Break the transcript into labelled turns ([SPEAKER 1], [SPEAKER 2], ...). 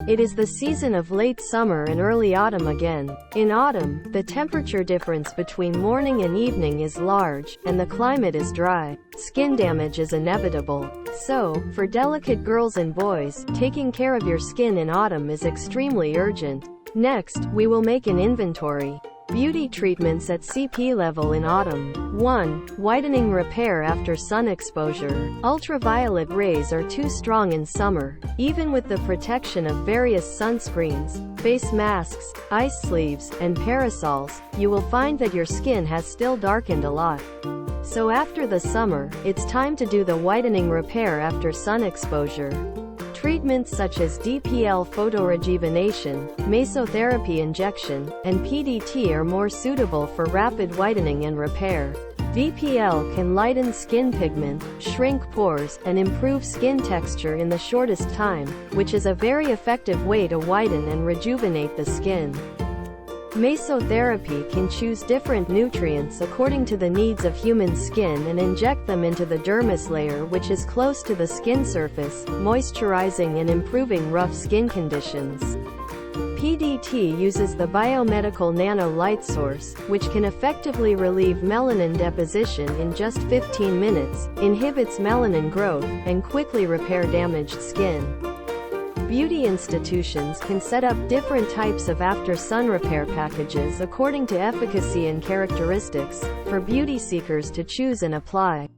[SPEAKER 1] It is the season of late summer and early autumn again. In autumn, the temperature difference between morning and evening is large, and the climate is dry. Skin damage is inevitable. So, for delicate girls and boys, taking care of your skin in autumn is extremely urgent. Next, we will make an inventory. Beauty treatments at CP level in autumn. 1. Whitening repair after sun exposure. Ultraviolet rays are too strong in summer. Even with the protection of various sunscreens, face masks, ice sleeves, and parasols, you will find that your skin has still darkened a lot. So after the summer, it's time to do the whitening repair after sun exposure. Treatments such as DPL photorejuvenation, mesotherapy injection, and PDT are more suitable for rapid whitening and repair. DPL can lighten skin pigment, shrink pores, and improve skin texture in the shortest time, which is a very effective way to whiten and rejuvenate the skin. Mesotherapy can choose different nutrients according to the needs of human skin and inject them into the dermis layer, which is close to the skin surface, moisturizing and improving rough skin conditions. PDT uses the biomedical nano light source, which can effectively relieve melanin deposition in just 15 minutes, inhibits melanin growth, and quickly repair damaged skin. Beauty institutions can set up different types of after-sun repair packages according to efficacy and characteristics, for beauty seekers to choose and apply.